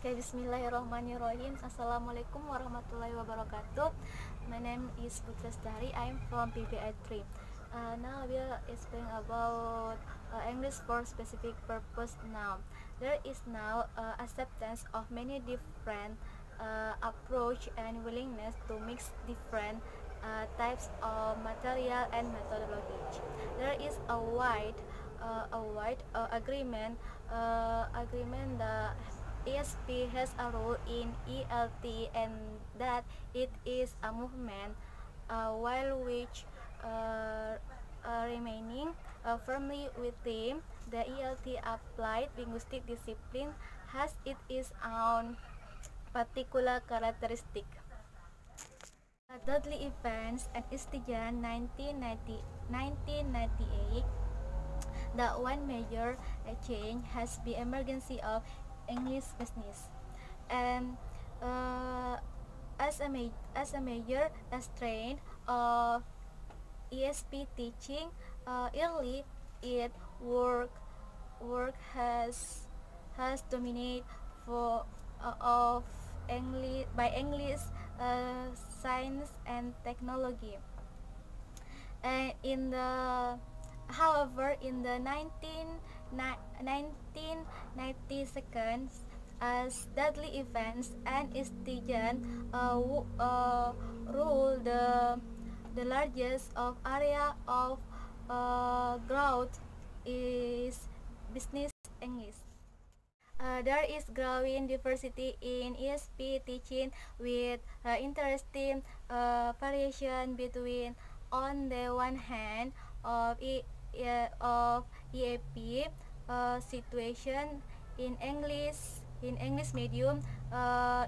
Okay, Bismillahirrahmanirrahim. Assalamualaikum warahmatullahi wabarakatuh. My name is Putri Lestari. I am from PBI 3. Now we will explain about English for specific purpose now. There is now acceptance of many different approach and willingness to mix different types of material and methodology. There is a wide agreement that ESP has a role in ELT and that it is a movement while which remaining firmly within the ELT applied linguistic discipline has its own particular characteristic. Dudley Evans and Istijan 1998 that one major change has been emergency of English business, and as a major strain of ESP teaching, early it work has dominated for of English by English science and technology, and however, in the 1992, as Dudley Evans and Istijan rule the largest of area of growth is business English. There is growing diversity in ESP teaching with interesting variation between, on the one hand, of EAP situation in English medium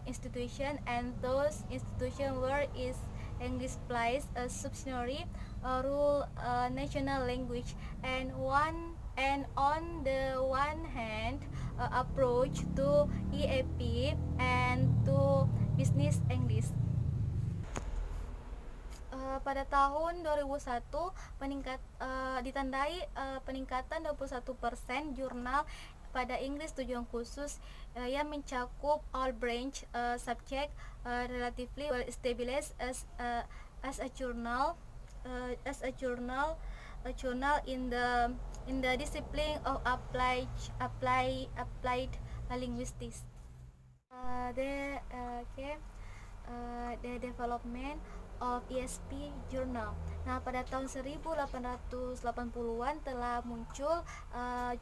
institution and those institutions where is English plays a subsidiary rule national language, and on the one hand approach to EAP and to business English. Pada tahun 2001 ditandai peningkatan 21% jurnal pada Inggris tujuan khusus yang mencakup all branch subject relatively well established as a journal in the discipline of applied linguistics. The development of ESP Journal. Nah, pada tahun 1880-an telah muncul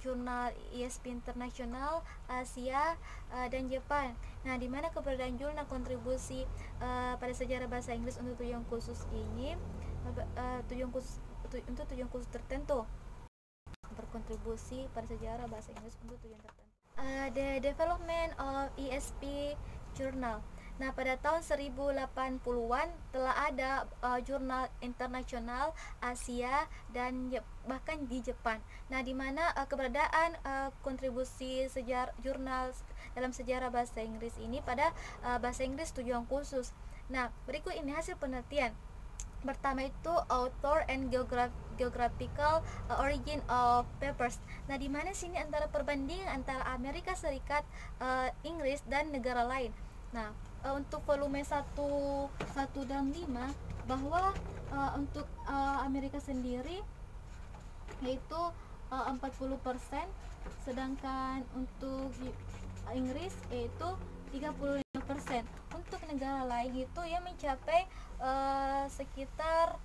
jurnal ESP internasional Asia dan Jepang. Nah, di mana keberadaan jurnal kontribusi pada sejarah bahasa Inggris untuk tujuan khusus ini untuk tujuan khusus tertentu, berkontribusi pada sejarah bahasa Inggris untuk tujuan tertentu. The development of ESP Journal. Nah, pada tahun 1080-an telah ada jurnal internasional Asia dan bahkan di Jepang. Nah, di mana keberadaan kontribusi jurnal dalam sejarah bahasa Inggris ini pada bahasa Inggris tujuan khusus. Nah, berikut ini hasil penelitian. Pertama itu author and geographical origin of papers. Nah, di mana sini antara perbandingan antara Amerika Serikat, Inggris dan negara lain. Nah, untuk volume 1 dan 5 bahwa untuk Amerika sendiri yaitu 40%, sedangkan untuk Inggris yaitu 35%. Untuk negara lain itu yang mencapai sekitar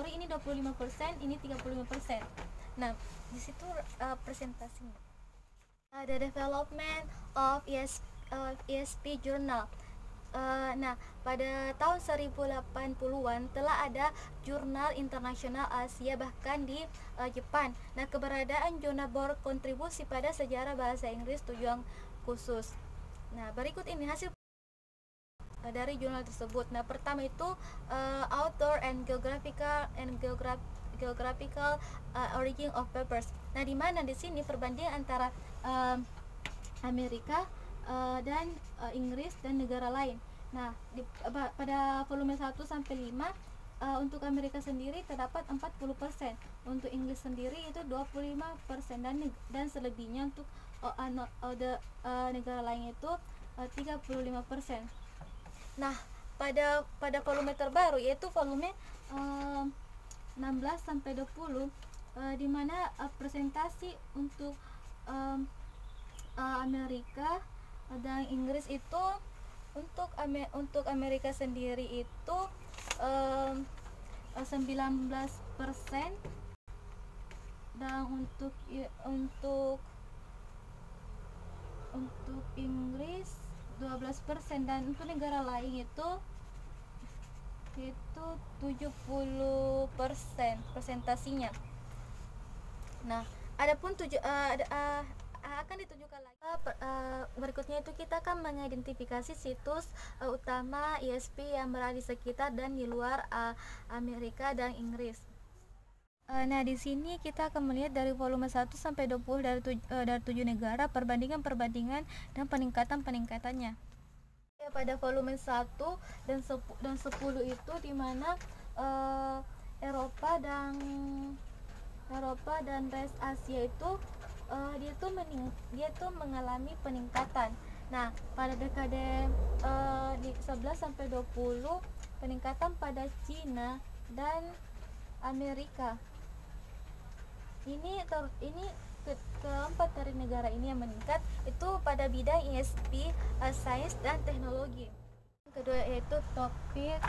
ini 25%, ini 35%. Nah, di situ presentasinya. The development of ESP Journal. Nah, pada tahun 1080-an telah ada jurnal internasional Asia bahkan di Jepang. Nah, keberadaan jurnal berkontribusi pada sejarah bahasa Inggris tujuan khusus. Nah, berikut ini hasil dari jurnal tersebut. Nah, pertama itu author and geographical origin of papers. Nah, di mana di sini perbandingan antara Amerika dan Inggris dan negara lain. Nah, pada volume 1 sampai 5 untuk Amerika sendiri terdapat 40%, untuk Inggris sendiri itu 25%, dan selebihnya untuk negara lain itu 35%. Nah, pada volume terbaru yaitu volume 16 sampai 20, di mana presentasi untuk Amerika dan Inggris itu untuk Amerika sendiri itu 19%, dan untuk Inggris 12%, dan untuk negara lain itu 70% presentasinya. Nah, adapun akan ditunjukkan lagi berikutnya itu kita akan mengidentifikasi situs utama ISP yang berada di sekitar dan di luar Amerika dan Inggris. Nah, di sini kita akan melihat dari volume 1 sampai 20 dari 7 negara, perbandingan dan peningkatannya. Pada volume 1 dan 10 itu di mana Eropa dan rest Asia itu dia tuh mengalami peningkatan. Nah, pada dekade di 11 sampai 20 peningkatan pada Cina dan Amerika. Ini keempat dari negara ini yang meningkat itu pada bidang ISP, sains dan teknologi. Kedua yaitu topic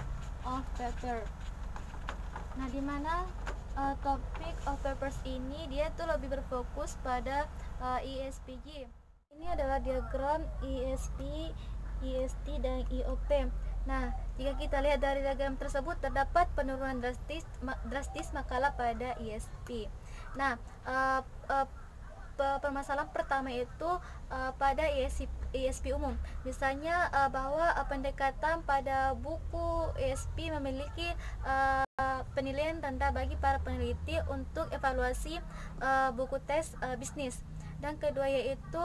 of paper. Nah, di mana topic of papers ini dia tuh lebih berfokus pada ISPG. Ini adalah diagram ISP, IST dan IOP. Nah, jika kita lihat dari diagram tersebut terdapat penurunan drastis makalah pada ISP. Nah, permasalahan pertama itu pada ISP umum. Misalnya bahwa pendekatan pada buku ISP memiliki penilaian rendah bagi para peneliti untuk evaluasi buku tes bisnis. Dan kedua yaitu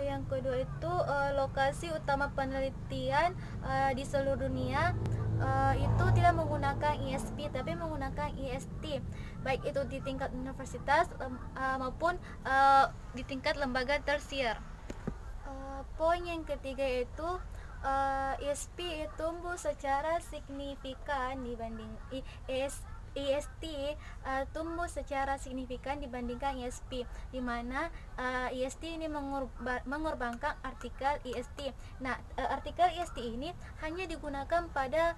yang kedua itu lokasi utama penelitian di seluruh dunia itu tidak menggunakan ISP tapi menggunakan IST, baik itu di tingkat universitas maupun di tingkat lembaga tersier. Poin yang ketiga yaitu ISP tumbuh secara signifikan dibanding IST tumbuh secara signifikan dibandingkan ISP, di mana IST ini mengorbankan artikel IST. Nah, artikel IST ini hanya digunakan pada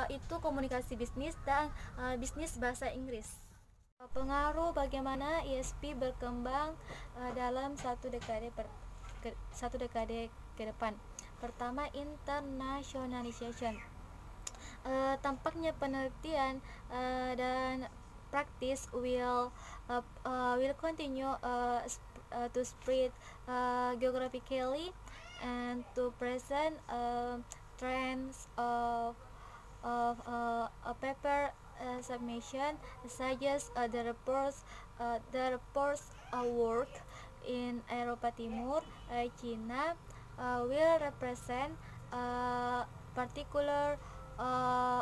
itu komunikasi bisnis dan bisnis bahasa Inggris. Pengaruh bagaimana ISP berkembang dalam satu dekade ke depan. Pertama, internationalization. Tampaknya penelitian dan praktis will continue to spread geographically and to present trends of paper submission, such as the reports work in Eropa Timur, China will represent particular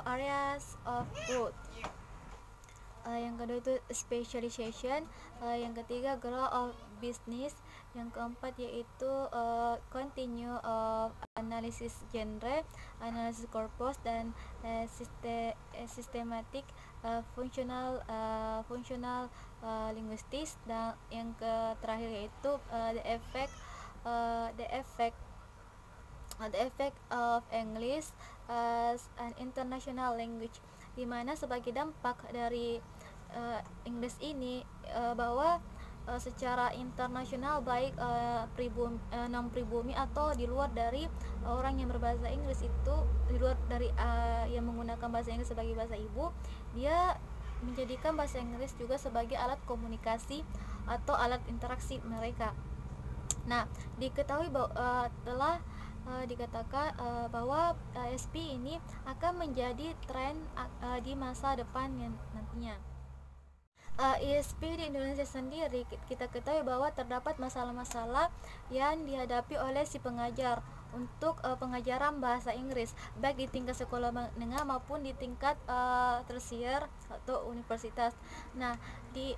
areas of growth. Yang kedua itu specialization, yang ketiga growth of business, yang keempat yaitu continue of analysis genre, analysis corpus dan systematic functional linguistics, dan yang terakhir yaitu the effect of English as an international language, di mana sebagai dampak dari Inggris ini bahwa secara internasional baik non pribumi atau di luar dari orang yang berbahasa Inggris itu, di luar dari yang menggunakan bahasa Inggris sebagai bahasa ibu, dia menjadikan bahasa Inggris juga sebagai alat komunikasi atau alat interaksi mereka. Nah, diketahui bahwa telah dikatakan bahwa ISP ini akan menjadi tren di masa depan nantinya. ISP di Indonesia sendiri kita ketahui bahwa terdapat masalah-masalah yang dihadapi oleh si pengajar untuk pengajaran bahasa Inggris baik di tingkat sekolah menengah maupun di tingkat tersier atau universitas. Nah, di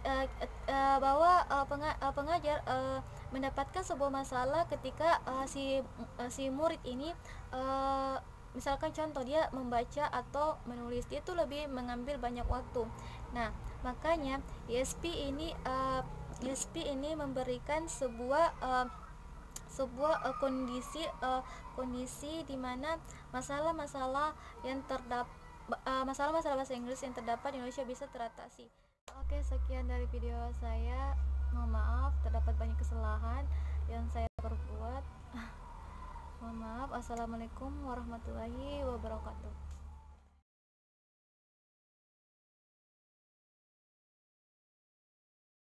bahwa pengajar mendapatkan sebuah masalah ketika si murid ini misalkan contoh dia membaca atau menulis, dia tuh lebih mengambil banyak waktu. Nah, makanya ISP ini memberikan sebuah kondisi di mana masalah-masalah masalah-masalah bahasa Inggris yang terdapat di Indonesia bisa teratasi. Oke, sekian dari video saya. Mohon maaf terdapat banyak kesalahan yang saya perbuat. Mohon maaf. Assalamualaikum warahmatullahi wabarakatuh.